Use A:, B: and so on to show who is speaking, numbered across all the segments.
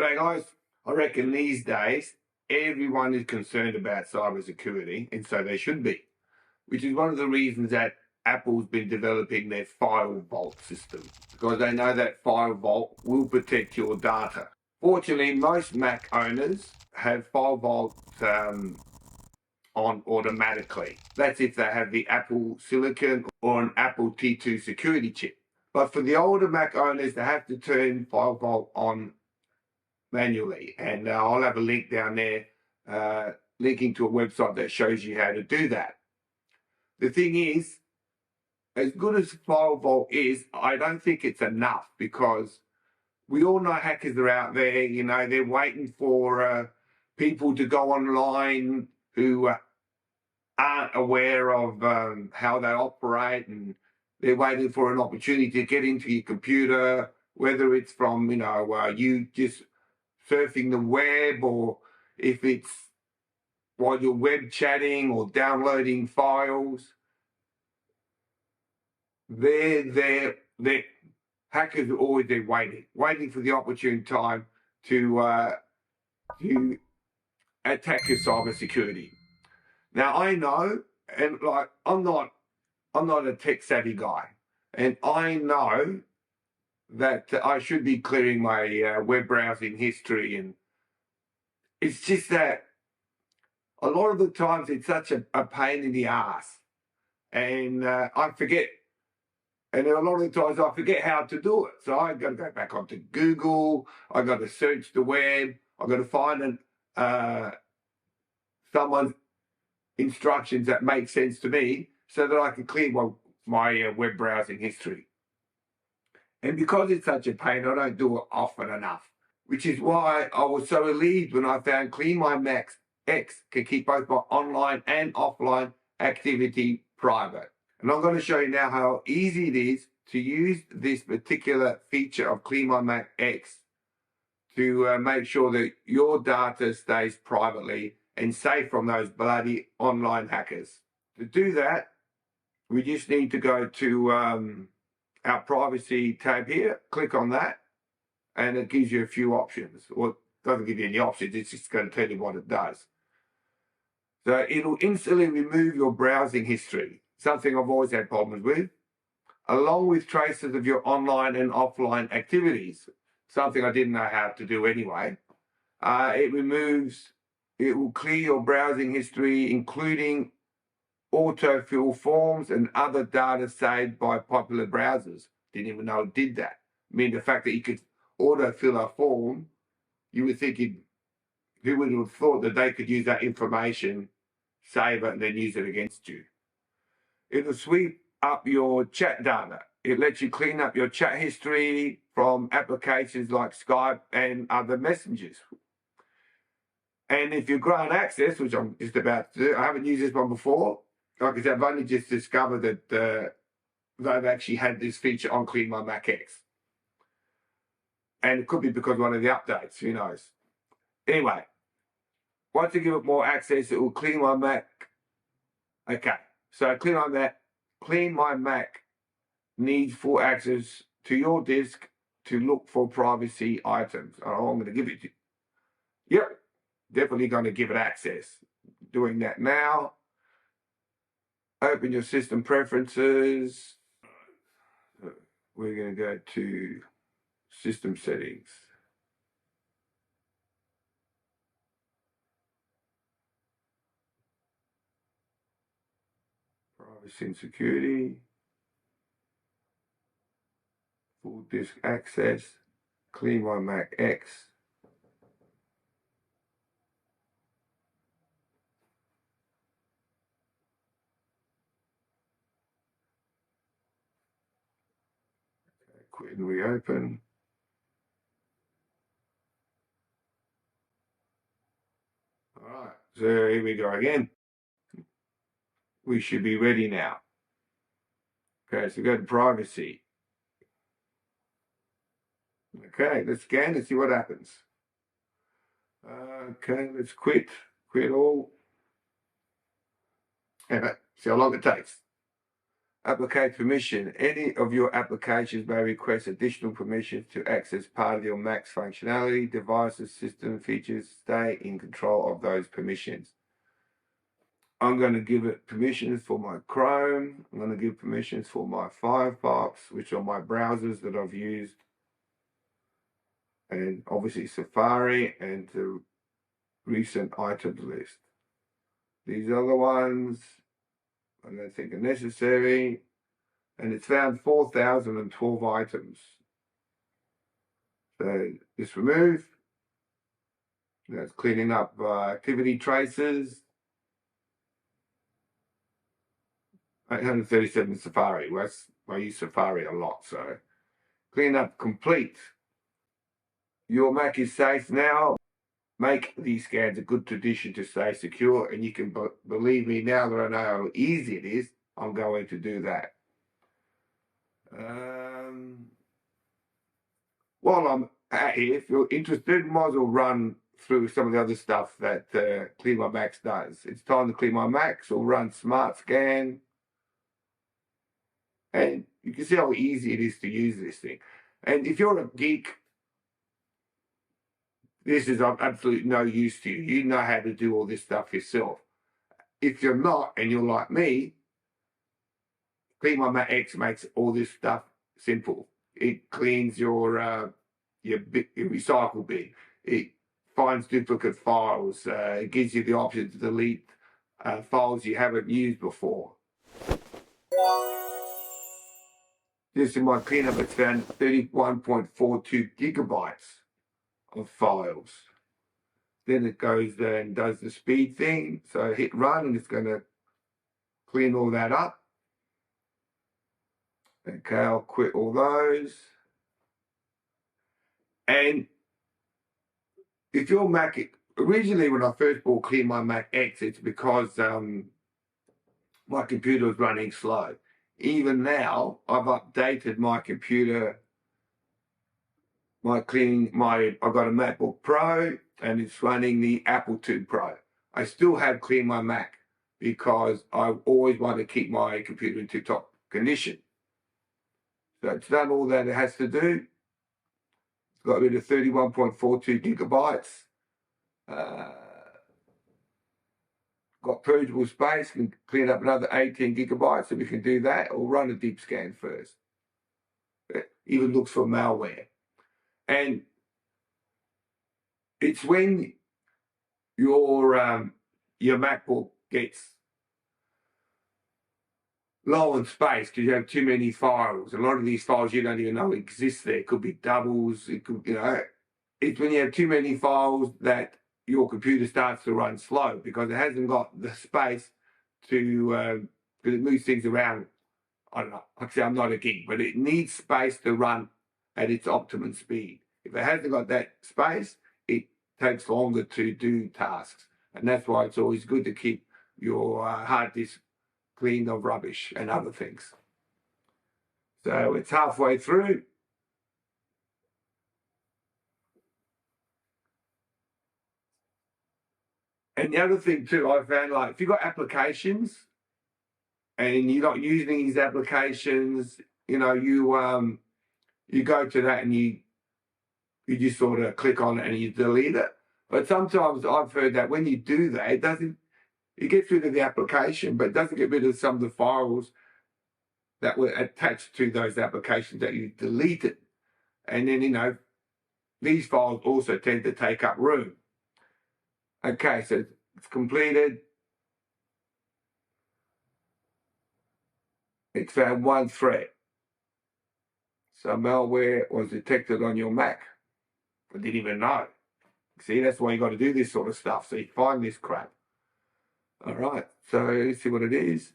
A: G'day guys. I reckon these days everyone is concerned about cybersecurity, and so they should be, which is one of the reasons that Apple's been developing their FileVault system, because they know that FileVault will protect your data. Fortunately, most Mac owners have FileVault on automatically. That's if they have the Apple Silicon or an Apple T2 security chip. But for the older Mac owners, they have to turn FileVault on manually, and I'll have a link down there linking to a website that shows you how to do that. The thing is, as good as FileVault is, I don't think it's enough, because we all know hackers are out there. You know, they're waiting for people to go online who aren't aware of how they operate, and they're waiting for an opportunity to get into your computer, whether it's from, you just surfing the web, or if it's while you're web chatting or downloading files. They're hackers are always there waiting for the opportune time to attack your cybersecurity. Now I know, and I'm not a tech savvy guy, and I know that I should be clearing my web browsing history, and it's just that a lot of the times it's such a pain in the ass, and I forget. And a lot of the times I forget how to do it. So I've got to go back onto Google. I've got to search the web. I've got to find someone's instructions that make sense to me, so that I can clear my web browsing history. And because it's such a pain, I don't do it often enough, which is why I was so relieved when I found CleanMyMax X can keep both my online and offline activity private. And I'm going to show you now how easy it is to use this particular feature of CleanMyMax X to make sure that your data stays privately and safe from those bloody online hackers. To do that, we just need to go to our privacy tab here, click on that, and it gives you a few options. Well, it doesn't give you any options, it's just going to tell you what it does. So it'll instantly remove your browsing history, something I've always had problems with, along with traces of your online and offline activities, something I didn't know how to do anyway. It will clear your browsing history, including autofill forms and other data saved by popular browsers. Didn't even know it did that. I mean, the fact that you could autofill a form, you would think who would have thought that they could use that information, save it, and then use it against you. It'll sweep up your chat data. It lets you clean up your chat history from applications like Skype and other messengers. And if you've grant access, which I'm just about to do, I haven't used this one before, like I said, I've only just discovered that they've actually had this feature on CleanMyMax X. And it could be because of one of the updates, who knows. Anyway, once you give it more access, it will clean my Mac. Okay, so CleanMyMax needs full access to your disk to look for privacy items. Oh, I'm going to give it to you. Yep, definitely going to give it access. Doing that now. Open your system preferences. We're going to go to system settings. Privacy and security. Full disk access. CleanMyMax X. Okay, quit and reopen. All right, so here we go again. We should be ready now. Okay, so go to privacy. Okay, let's scan and see what happens. Okay, let's quit all. And see how long it takes. Applicate permission. Any of your applications may request additional permissions to access part of your Mac's functionality. Devices, system features stay in control of those permissions. I'm going to give it permissions for my Chrome. I'm going to give permissions for my Firefox, which are my browsers that I've used. And obviously Safari and the recent items list. These other ones I don't think are necessary. And it's found 4,012 items. So just remove. That's cleaning up activity traces. 837 Safari. I use Safari a lot, so clean up complete. Your Mac is safe now. Make these scans a good tradition to stay secure, and you can believe me, now that I know how easy it is, I'm going to do that. While I'm at here, if you're interested, might as well run through some of the other stuff that CleanMyMax does. It's time to CleanMyMax or run Smart Scan. And you can see how easy it is to use this thing. And if you're a geek, this is of absolute no use to you. You know how to do all this stuff yourself. If you're not, and you're like me, CleanMyMax X makes all this stuff simple. It cleans your recycle bin. It finds duplicate files. It gives you the option to delete files you haven't used before. Just in my cleanup, it's found 31.42 gigabytes of files. Then it goes there and does the speed thing. So hit run and it's going to clean all that up. Okay, I'll quit all those. And if your Mac, originally when I first bought CleanMyMax X, it's because my computer was running slow. Even now, I've updated my computer. I've got a MacBook Pro and it's running the Apple II Pro. I still have CleanMyMax because I always want to keep my computer in tip-top condition. So it's done all that it has to do. It's got rid of 31.42 gigabytes. Got purgeable space, can clean up another 18 gigabytes, so we can do that, or run a deep scan first. It even looks for malware. And it's when your MacBook gets low on space because you have too many files. A lot of these files you don't even know exist there. It could be doubles. It could, it's when you have too many files that your computer starts to run slow because it hasn't got the space to, because it moves things around. I don't know. Like I say, I'm not a geek, but it needs space to run at its optimum speed. If it hasn't got that space, it takes longer to do tasks. And that's why it's always good to keep your hard disk clean of rubbish and other things. So it's halfway through. And the other thing too, I found, like, if you've got applications and you're not using these applications, you go to that and you just sort of click on it and you delete it. But sometimes I've heard that when you do that, it gets rid of the application, but it doesn't get rid of some of the files that were attached to those applications that you deleted. And then, these files also tend to take up room. Okay, so it's completed. It's found one threat. So malware was detected on your Mac. I didn't even know. See, that's why you got to do this sort of stuff, so you find this crap. All right, so let's see what it is.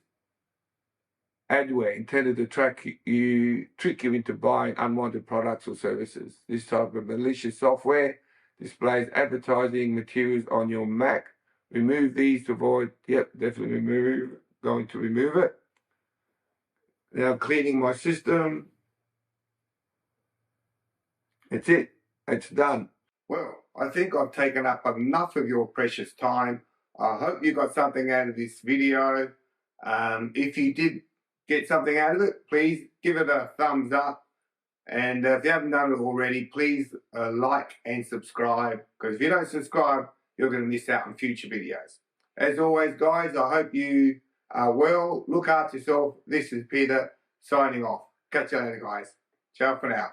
A: Adware intended to trick you into buying unwanted products or services. This type of malicious software displays advertising materials on your Mac. Remove these to avoid. Yep, definitely remove. Going to remove it. Now cleaning my system. That's it. It's done. Well, I think I've taken up enough of your precious time. I hope you got something out of this video. If you did get something out of it, please give it a thumbs up. And if you haven't done it already, please like and subscribe, because if you don't subscribe, you're going to miss out on future videos. As always, guys, I hope you are well. Look after yourself. This is Peter signing off. Catch you later, guys. Ciao for now.